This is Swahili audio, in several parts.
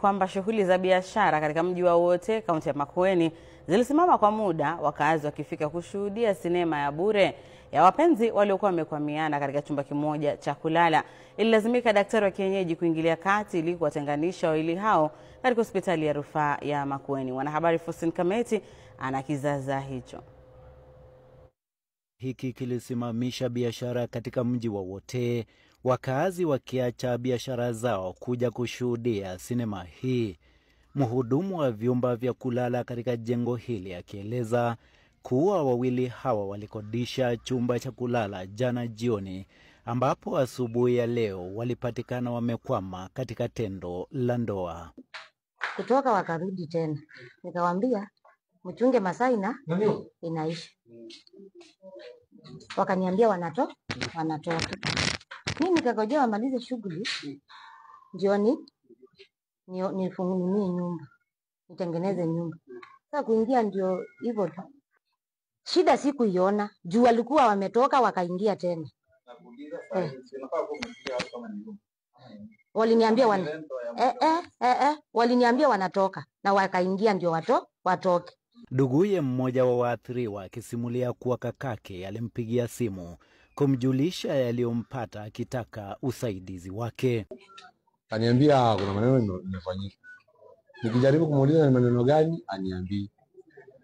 kwamba shughuli za biashara katika mji wa Wote, kaunti ya Makueni, zilisimama kwa muda, wakazi wakifika kushuhudia sinema ya bure ya wapenzi waliokuwa wamekwamiana katika chumba kimoja cha kulala. Ililazimika daktari wa kienyeji kuingilia kati ili kuwatenganisha wawili hao katika hospitali ya rufaa ya Makueni. Mwanahabari Faustin Kameti ana kizaza hicho. Hiki kilisimamisha biashara katika mji wa Wote, wakazi wakiacha biashara zao kuja kushuhudia sinema hii. Mhudumu wa vyumba vya kulala katika jengo hili akieleza kuwa wawili hawa walikodisha chumba cha kulala jana jioni, ambapo asubuhi ya leo walipatikana wamekwama katika tendo la ndoa. Kutoka wakarudi tena, nikawaambia mchunge masaa inaisha. Wakaniambia wanatoka. Mimi nikagojea wamalize shughuli jioni nifungulie nyumba, nitengeneze nyumba. Sasa kuingia ndio hivyo tu. Shida sikuiona, juu walikuwa wametoka wakaingia tena. Waliniambia waliniambia wanatoka na wakaingia ndio watoke. Nduguye mmoja wa waathiriwa akisimulia kuwa kakake alimpigia simu kumjulisha yaliyompata akitaka usaidizi wake. Aniambia kuna maneno imefanyika. Nikijaribu kumuuliza ni maneno gani, aniambii.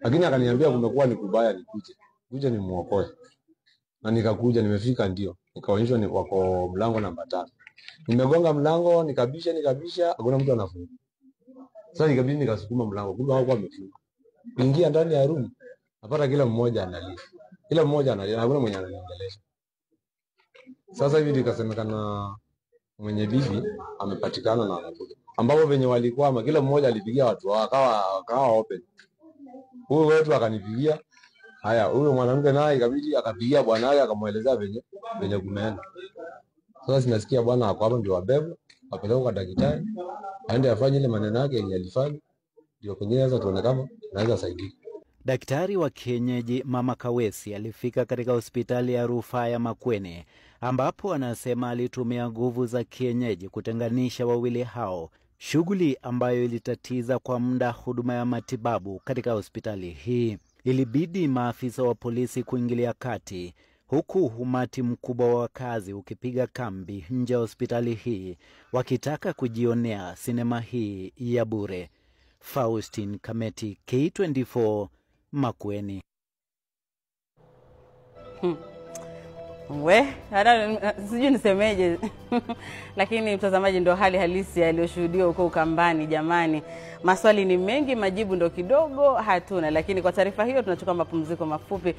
Lakini akaniambia kumekuwa ni kubaya, nikuje nimuokoe. Na nikakuja, nimefika ndio. Nikaonyeshwa ni wako mlango namba 5. Nimegonga mlango, nikabisha, hakuna mtu anafungua. Sasa nikabidi nikasukuma mlango, kumbe hawakuwa wamefunga. Kuingia ndani ya room, napata kila mmoja analia. Hakuna mwenye ananiongelesha. Sasa hivi nikasemekana mwenye bibi amepatikana na anakuja. Ambapo venye walikuwa kila mmoja alipigia watu wakawa open. Huyu wetu akanipigia. Haya, huyo mwanamke naye ikabidi akapigia bwana wake akamuelezea venye kumeenda. Sasa sinasikia bwana ako hapa ndio wabebe, apeleke kwa daktari, aende afanye ile maneno yake yenye alifanya. Ndio kwenye sasa tuone kama naweza saidia. Daktari wa kienyeji Mama Kawesi alifika katika hospitali ya rufaa ya Makueni, ambapo anasema alitumia nguvu za kienyeji kutenganisha wawili hao, shughuli ambayo ilitatiza kwa muda huduma ya matibabu katika hospitali hii. Ilibidi maafisa wa polisi kuingilia kati, huku umati mkubwa wa wakazi ukipiga kambi nje ya hospitali hii wakitaka kujionea sinema hii ya bure. Faustin Kameti, K24, Makueni. Sijui nisemeje. Lakini mtazamaji, ndo hali halisi yaliyoshuhudiwa huko Ukambani jamani. Maswali ni mengi, majibu ndo kidogo hatuna. Lakini kwa taarifa hiyo tunachukua mapumziko mafupi.